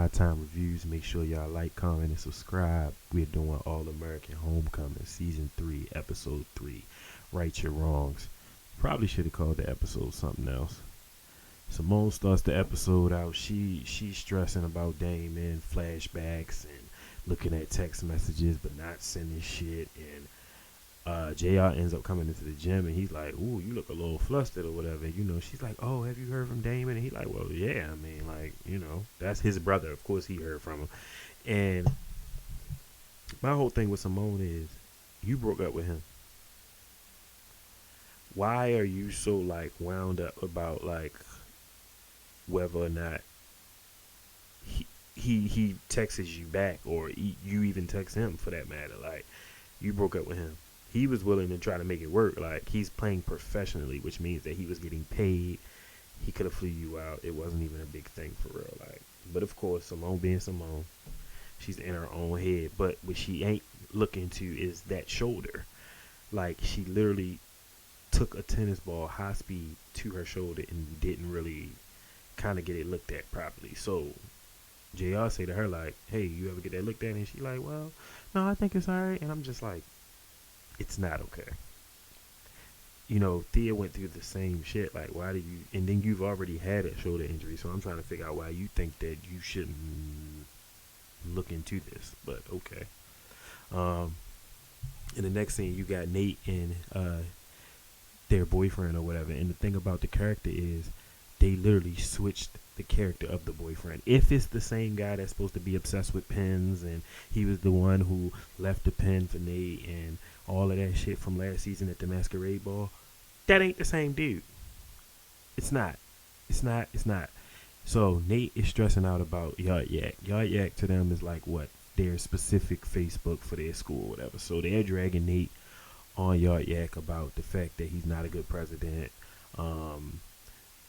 HighTimez Reviews. Make sure y'all like, comment, and subscribe. We're doing All American Homecoming, Season 3, Episode 3. Right Your Wrongs. Probably should have called the episode something else. Simone starts the episode out. She's stressing about Damon, flashbacks, and looking at text messages, but not sending shit. And JR ends up coming into the gym, and he's like, "Ooh, you look a little flustered or whatever." She's like, "Oh, have you heard from Damon?" And he's like, "Well, yeah. I mean, like, that's his brother. Of course, he heard from him." And my whole thing with Simone is, you broke up with him. Why are you so like wound up about like whether or not he texts you back, or you even text him for that matter? Like, you broke up with him. He was willing to try to make it work. Like, he's playing professionally, which means that he was getting paid. He could have flew you out. It wasn't even a big thing for real. Like, but of course, Simone being Simone, she's in her own head. But what she ain't looking to is that shoulder. Like, she literally took a tennis ball high speed to her shoulder and didn't really kind of get it looked at properly. So JR say to her like, "Hey, you ever get that looked at?" And she like, "Well, no, I think it's alright." And I'm just like, it's not okay. Thea went through the same shit. Like, why do you? And then you've already had a shoulder injury, so I'm trying to figure out why you think that you shouldn't look into this. But okay. In the next scene, you got Nate and their boyfriend or whatever. And the thing about the character is, they literally switched the character of the boyfriend. If it's the same guy that's supposed to be obsessed with pens, and he was the one who left the pen for Nate and all of that shit from last season at the masquerade ball, that ain't the same dude. It's not. So Nate is stressing out about Yard Yak. Yard Yak to them is like what? Their specific Facebook for their school or whatever. So they're dragging Nate on Yard Yak about the fact that he's not a good president.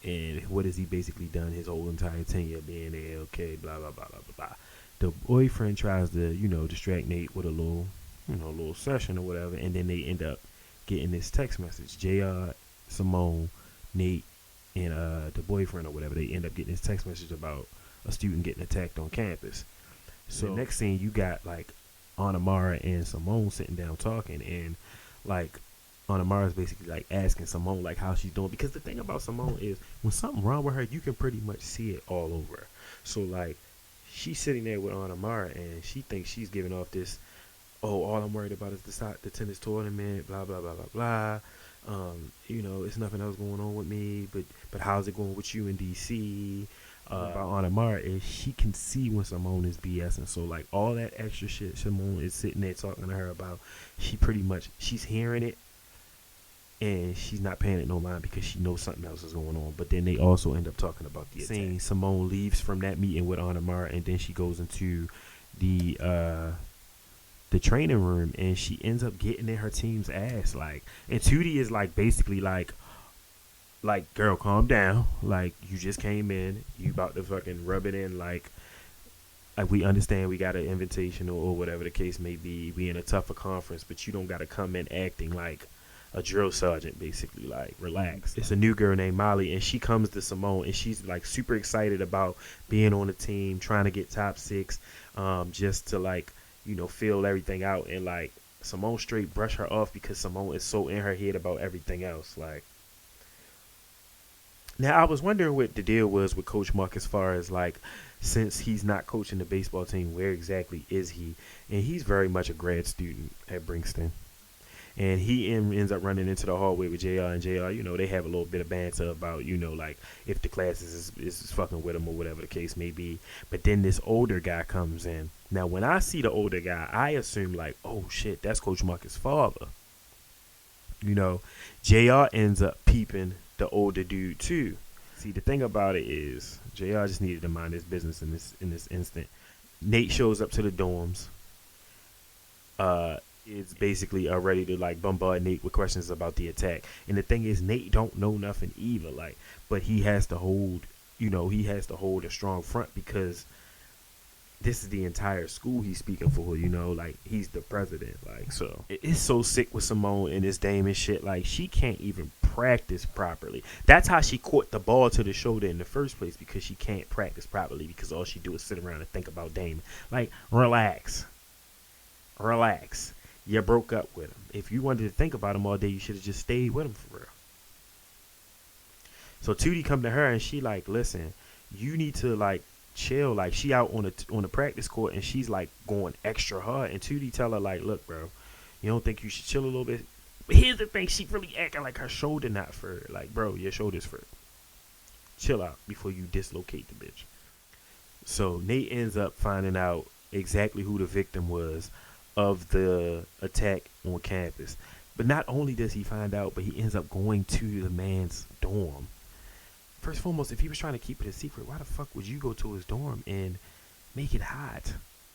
And what has he basically done his whole entire tenure being there? Okay, blah blah blah blah blah. The boyfriend tries to distract Nate with a little session or whatever, and then they end up getting this text message. JR, Simone, Nate, and the boyfriend or whatever, they end up getting this text message about a student getting attacked on campus. So the next scene, you got like Anamara and Simone sitting down talking, and like Anamara is basically like asking Simone like how she's doing, because the thing about Simone is when something wrong with her, you can pretty much see it all over her. So like, she's sitting there with Anamara, and she thinks she's giving off this, "Oh, all I'm worried about is the tennis tournament, blah blah blah blah blah. It's nothing else going on with me, but how's it going with you in DC?" About Anamara is she can see when Simone is BSing. So like, all that extra shit Simone is sitting there talking to her about, she's hearing it, and she's not paying it no mind because she knows something else is going on. But then they also end up talking about the scene. Simone leaves from that meeting with Anamara, and then she goes into the training room, and she ends up getting in her team's ass. Like, and Tootie is like basically like, girl, calm down. Like, you just came in, you about to fucking rub it in. Like we understand we got an invitation or whatever the case may be. We in a tougher conference, but you don't got to come in acting like a drill sergeant, basically. Like, relax. It's a new girl named Molly, and she comes to Simone, and she's like super excited about being on the team, trying to get top 6, just to like feel everything out. And like, Simone straight brush her off because Simone is so in her head about everything else. Like, now I was wondering what the deal was with Coach Mark, as far as like, since he's not coaching the baseball team, where exactly is he? And he's very much a grad student at Princeton. And he ends up running into the hallway with JR, and JR, they have a little bit of banter about, like, if the class is fucking with him or whatever the case may be. But then this older guy comes in. Now, when I see the older guy, I assume, like, oh, shit, that's Coach Marcus' father. JR ends up peeping the older dude, too. See, the thing about it is, JR just needed to mind his business in this instant. Nate shows up to the dorms. Is basically ready to like bombard Nate with questions about the attack. And the thing is, Nate don't know nothing either. Like, but he has to hold, a strong front, because this is the entire school he's speaking for. Like, he's the president. Like, so it's so sick with Simone and this Damon shit. Like, she can't even practice properly. That's how she caught the ball to the shoulder in the first place, because she can't practice properly because all she do is sit around and think about Damon. Like, relax. Relax. You broke up with him. If you wanted to think about him all day, you should have just stayed with him for real. So Tootie come to her and she like, listen, you need to like chill. Like, she out on the practice court and she's like going extra hard. And Tootie tell her like, look, bro, you don't think you should chill a little bit? But here's the thing, she really acting like her shoulder not fur. Like, bro, your shoulder's fur. Chill out before you dislocate the bitch. So Nate ends up finding out exactly who the victim was of the attack on campus. But not only does he find out, but he ends up going to the man's dorm. First and foremost, if he was trying to keep it a secret, why the fuck would you go to his dorm and make it hot?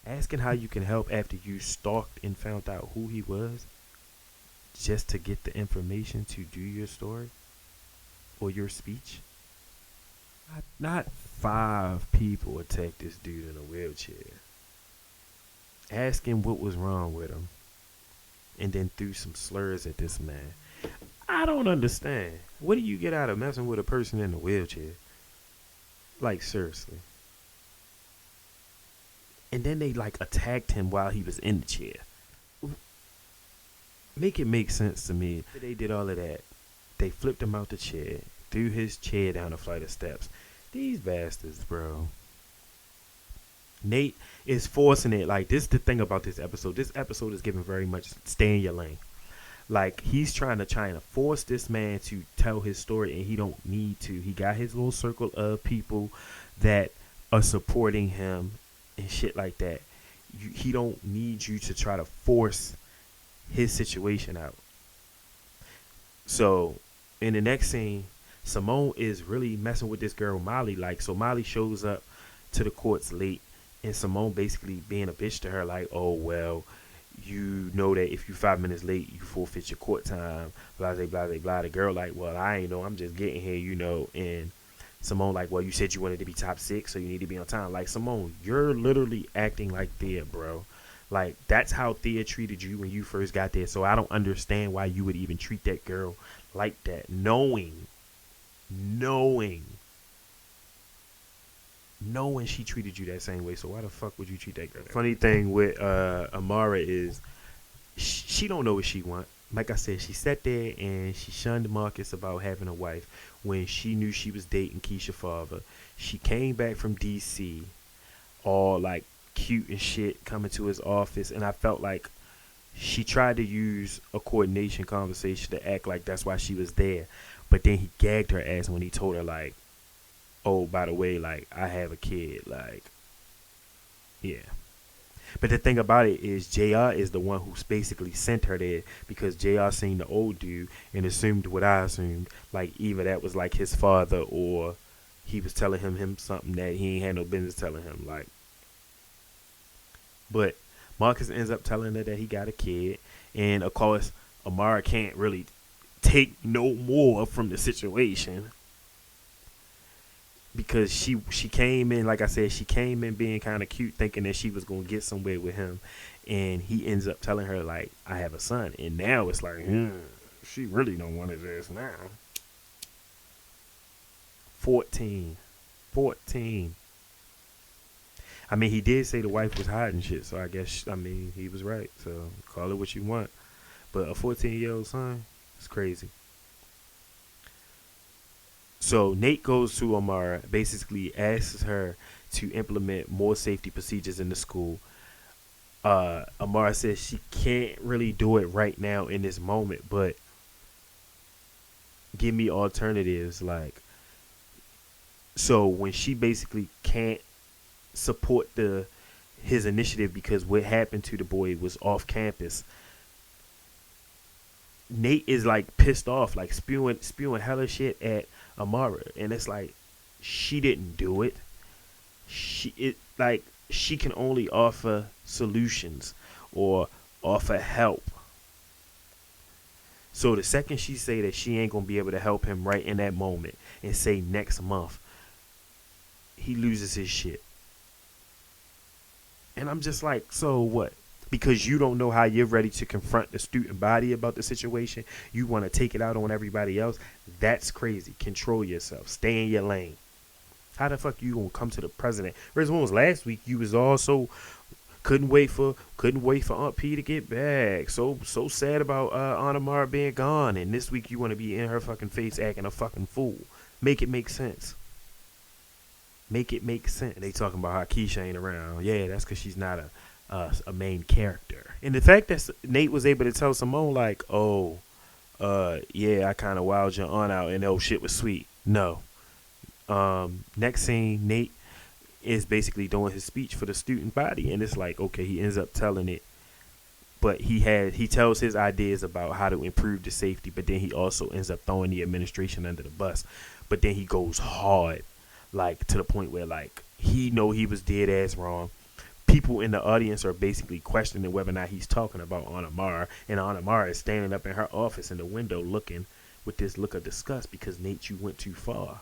Asking how you can help after you stalked and found out who he was just to get the information to do your story or your speech? Not 5 people attacked this dude in a wheelchair. Asking what was wrong with him and then threw some slurs at this man. I don't understand. What do you get out of messing with a person in a wheelchair? Like, seriously. And then they like attacked him while he was in the chair. Make it make sense to me. They did all of that. They flipped him out the chair, threw his chair down a flight of steps. These bastards, bro. Nate is forcing it. Like, this is the thing about this episode. This episode is giving very much stay in your lane. Like, he's trying to force this man to tell his story, and he don't need to. He got his little circle of people that are supporting him and shit like that. He don't need you to try to force his situation out. So in the next scene, Simone is really messing with this girl Molly. Like, so Molly shows up to the courts late, and Simone basically being a bitch to her, like, oh well, you know that if you 5 minutes late, you forfeit your court time, blah blah blah blah. The girl like, well, I ain't know, I'm just getting here, you know. And Simone like, well, you said you wanted to be top 6, so you need to be on time. Like, Simone, you're literally acting like Thea, bro. Like, that's how Thea treated you when you first got there. So I don't understand why you would even treat that girl like that, knowing she treated you that same way. So why the fuck would you treat that girl? Funny thing with Amara is she don't know what she want. Like I said, she sat there and she shunned Marcus about having a wife when she knew she was dating Keisha's father. She came back from DC all like cute and shit, coming to his office, and I felt like she tried to use a coordination conversation to act like that's why she was there. But then he gagged her ass when he told her like, oh, by the way, like, I have a kid. Like, yeah. But the thing about it is JR is the one who's basically sent her there, because JR seen the old dude and assumed what I assumed. Like, either that was like his father or he was telling him something that he ain't had no business telling him. Like, but Marcus ends up telling her that he got a kid. And, of course, Amara can't really take no more from the situation, because she came in, like I said, she came in being kind of cute, thinking that she was going to get somewhere with him. And he ends up telling her, like, I have a son. And now it's like, she really don't want his ass now. 14. I mean, he did say the wife was hiding shit, so I guess, I mean, he was right. So call it what you want. But a 14-year-old son, it's crazy. So Nate goes to Amara, basically asks her to implement more safety procedures in the school. Amara says she can't really do it right now in this moment, but give me alternatives. Like, so when she basically can't support his initiative because what happened to the boy was off campus, Nate is like pissed off, like spewing hella shit at Amara, and it's like, she didn't do it. She can only offer solutions or offer help. So the second she say that she ain't gonna be able to help him right in that moment and say next month, he loses his shit. And I'm just like, so what? because you don't know how you're ready to confront the student body about the situation. You want to take it out on everybody else. That's crazy. Control yourself. Stay in your lane. How the fuck you gonna come to the president? Whereas when was last week you was also couldn't wait for Aunt P to get back. So sad about Aunt Amara being gone, and this week you want to be in her fucking face acting a fucking fool. Make it make sense. Make it make sense. They talking about how Keisha ain't around. Yeah, that's because she's not a main character. And the fact that Nate was able to tell Simone like, oh, yeah, I kind of wowed your aunt out, and oh shit was sweet. No. Next scene, Nate is basically doing his speech for the student body, and it's like, okay, he ends up telling it, but he tells his ideas about how to improve the safety, but then he also ends up throwing the administration under the bus. But then he goes hard, like to the point where like he know he was dead ass wrong. People in the audience are basically questioning whether or not he's talking about Aunt Amara, and Aunt Amara is standing up in her office in the window looking with this look of disgust because Nate, you went too far.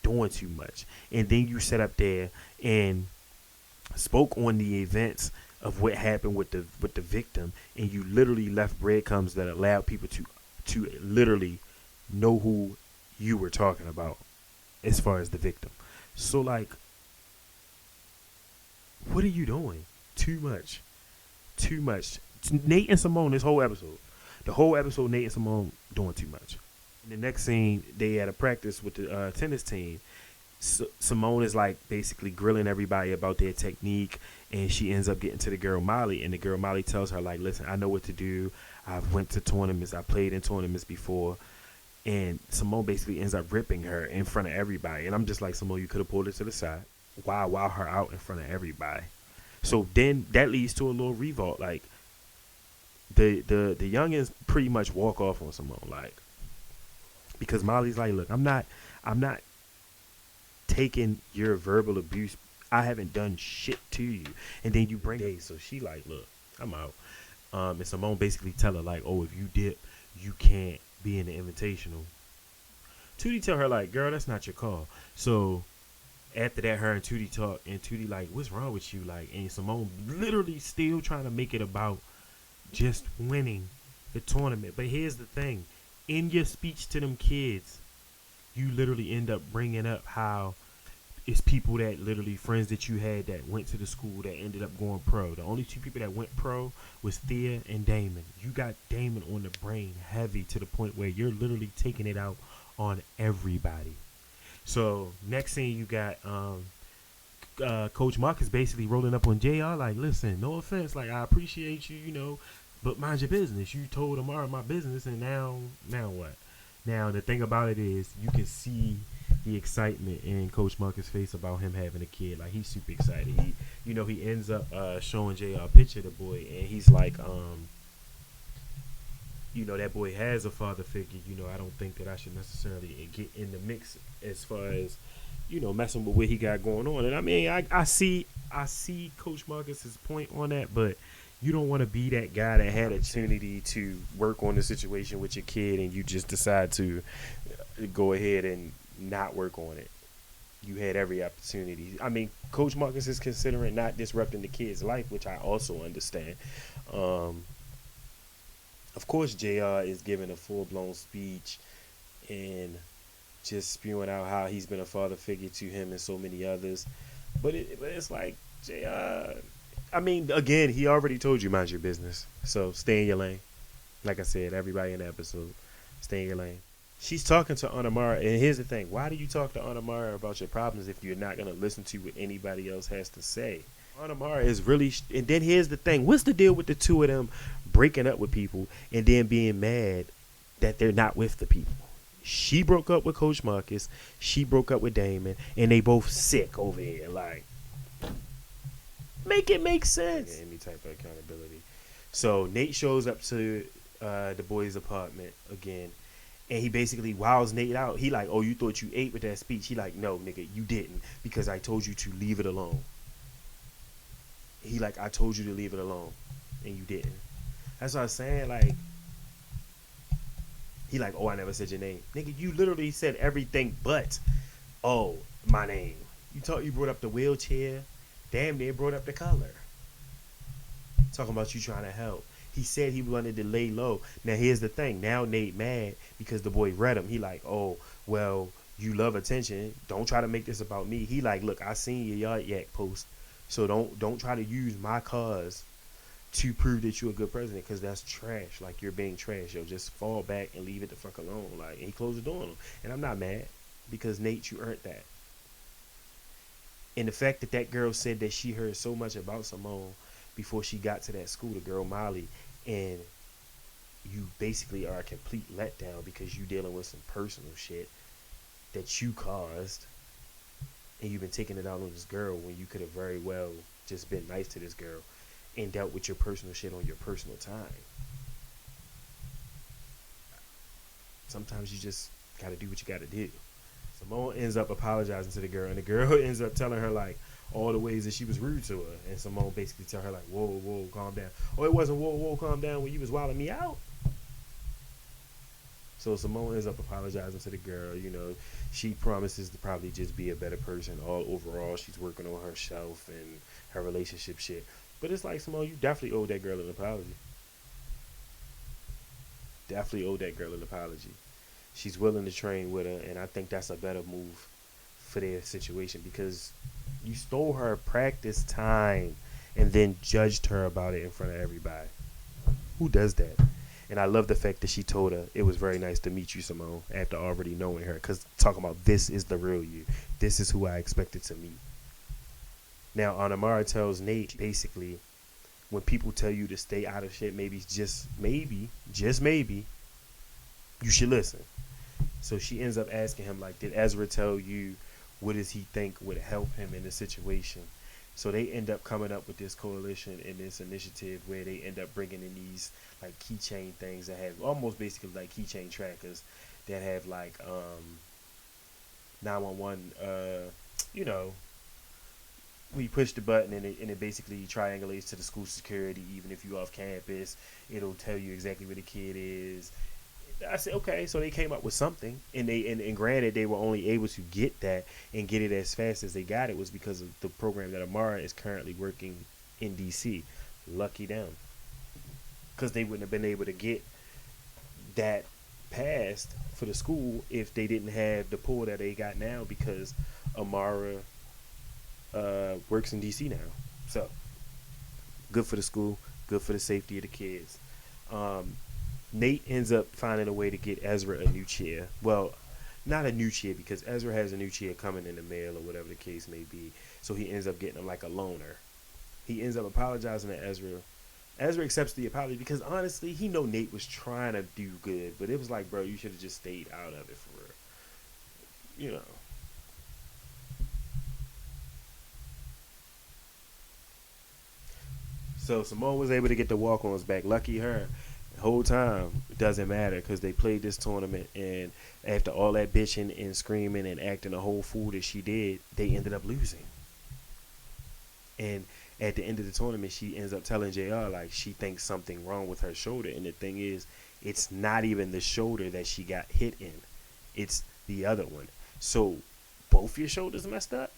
Doing too much. And then you sat up there and spoke on the events of what happened with the victim, and you literally left breadcrumbs that allowed people to literally know who you were talking about as far as the victim. So like, what are you doing? Too much. Nate and Simone, the whole episode Nate and Simone doing too much. In the next scene, they had a practice with the tennis team. Simone is like basically grilling everybody about their technique, and she ends up getting to the girl Molly, and the girl Molly tells her like, listen, I know what to do. I've went to tournaments. I played in tournaments before. And Simone basically ends up ripping her in front of everybody. And I'm just like, Simone, you could have pulled her to the side. Why wow her out in front of everybody? So then that leads to a little revolt. Like the youngins pretty much walk off on Simone, like, because Molly's like, look, I'm not taking your verbal abuse. I haven't done shit to you. And then you bring it. So she like, look, I'm out. And Simone basically tell her like, oh, if you dip, you can't be in the invitational. Tootie tell her like, girl, that's not your call. So after that, her and Tootie talk, and Tootie like, what's wrong with you? Like, and Simone literally still trying to make it about just winning the tournament. But here's the thing. In your speech to them kids, you literally end up bringing up how it's people that literally friends that you had that went to the school that ended up going pro. The only two people that went pro was Thea and Damon. You got Damon on the brain heavy to the point where you're literally taking it out on everybody. So next thing you got Coach Marcus basically rolling up on JR like, listen, no offense, like I appreciate you, you know, but mind your business. You told Amara my business, and now what? Now the thing about it is you can see the excitement in Coach Marcus' face about him having a kid. Like, he's super excited. He ends up showing JR a picture of the boy, and he's like, that boy has a father figure. I don't think that I should necessarily get in the mix as far as, messing with what he got going on. And I mean, I see Coach Marcus's point on that, but you don't want to be that guy that had a opportunity to work on the situation with your kid, and you just decide to go ahead and not work on it. You had every opportunity. I mean, Coach Marcus is considering not disrupting the kid's life, which I also understand. Of course, JR is giving a full-blown speech and just spewing out how he's been a father figure to him and so many others. But it's like, JR, I mean, again, he already told you mind your business. So stay in your lane. Like I said, everybody in the episode, stay in your lane. She's talking to Aunt Amara, and here's the thing. Why do you talk to Aunt Amara about your problems if you're not going to listen to what anybody else has to say? Aunt Amara is really, and then here's the thing. What's the deal with the two of them breaking up with people and then being mad that they're not with the people? She broke up with Coach Marcus. She broke up with Damon, and they both sick over here. Like, make it make sense. Any type of accountability. So Nate shows up to the boys' apartment again. And he basically wows Nate out. He like, oh, you thought you ate with that speech? He like, no, nigga, you didn't, because I told you to leave it alone. He like, I told you to leave it alone, and you didn't. That's what I was saying. Like, he like, oh, I never said your name. Nigga, you literally said everything but, oh, my name. You brought up the wheelchair. Damn near brought up the color. talking about you trying to help. He said he wanted to lay low. Now here's the thing. Now Nate mad because the boy read him. He like, oh well, you love attention. Don't try to make this about me. He like, look, I seen your yard yak post, so don't try to use my cause to prove that you're a good president, because that's trash. Like, you're being trash. Yo, just fall back and leave it the fuck alone. Like, and he closed the door on him. And I'm not mad, because Nate, you earned that. And the fact that that girl said that she heard so much about Simone before she got to that school, the girl Molly, and you basically are a complete letdown because you dealing with some personal shit that you caused, and you've been taking it out on this girl when you could have very well just been nice to this girl and dealt with your personal shit on your personal time. Sometimes you just got to do what you got to do. Simone ends up apologizing to the girl, and the girl ends up telling her like all the ways that she was rude to her, and Simone basically tell her like, whoa, calm down. Oh, it wasn't whoa, calm down when you was wilding me out. So Simone ends up apologizing to the girl. You know, she promises to probably just be a better person all overall. She's working on herself and her relationship shit. But it's like, Simone, you definitely owe that girl an apology. Definitely owe that girl an apology. She's willing to train with her, and I think that's a better move for their situation, because you stole her practice time and then judged her about it in front of everybody. Who does that? And I love the fact that she told her it was very nice to meet you, Simone, after already knowing her, because talking about this is the real you. This is who I expected to meet. Now, Anamara tells Nate, basically, when people tell you to stay out of shit, maybe, just maybe, you should listen. So she ends up asking him, like, did Ezra tell you what does he think would help him in the situation? So they end up coming up with this coalition and this initiative where they end up bringing in these, like, keychain things that have almost basically like keychain trackers that have, like, 911, you know, we push the button and it basically triangulates to the school security. Even if you're off campus, it'll tell you exactly where the kid is. I said, okay, so they came up with something, and and granted, they were only able to get that and get it as fast as they got it was because of the program that Amara is currently working in DC. Lucky them, because they wouldn't have been able to get that passed for the school if they didn't have the pull that they got now, because Amara works in DC now. So good for the school, good for the safety of the kids. Nate ends up finding a way to get Ezra a new chair. Well, not a new chair, because Ezra has a new chair coming in the mail or whatever the case may be. So he ends up getting him like a loaner. He ends up apologizing to Ezra. Ezra accepts the apology because honestly, he know Nate was trying to do good, but it was like, bro, you should have just stayed out of it for real. You know. So Simone was able to get the walk-ons back. Lucky her. The whole time, it doesn't matter, because they played this tournament, and after all that bitching and screaming and acting a whole fool that she did, they ended up losing. And at the end of the tournament, she ends up telling JR, like, she thinks something wrong with her shoulder. And the thing is, it's not even the shoulder that she got hit in. It's the other one. So both your shoulders messed up?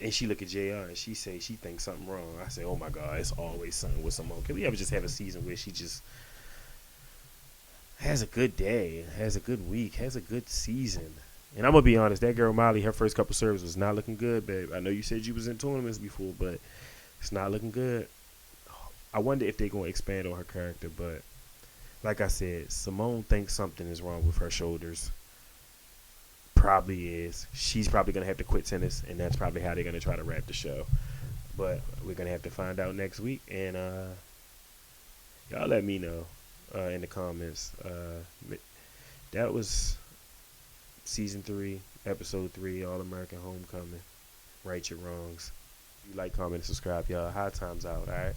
And she look at JR and she say she thinks something wrong. I say, oh my God, it's always something with Simone. Can we ever just have a season where she just has a good day, has a good week, has a good season? And I'm going to be honest, that girl Molly, her first couple serves was not looking good, babe. I know you said you was in tournaments before, but it's not looking good. I wonder if they're going to expand on her character, but like I said, Simone thinks something is wrong with her shoulders. Probably is. She's probably going to have to quit tennis, and that's probably how they're going to try to wrap the show. But we're going to have to find out next week, and y'all let me know in the comments. That was Season 3, Episode 3, All-American Homecoming. Right your wrongs. You like, comment, and subscribe, y'all. HighTimez out, all right?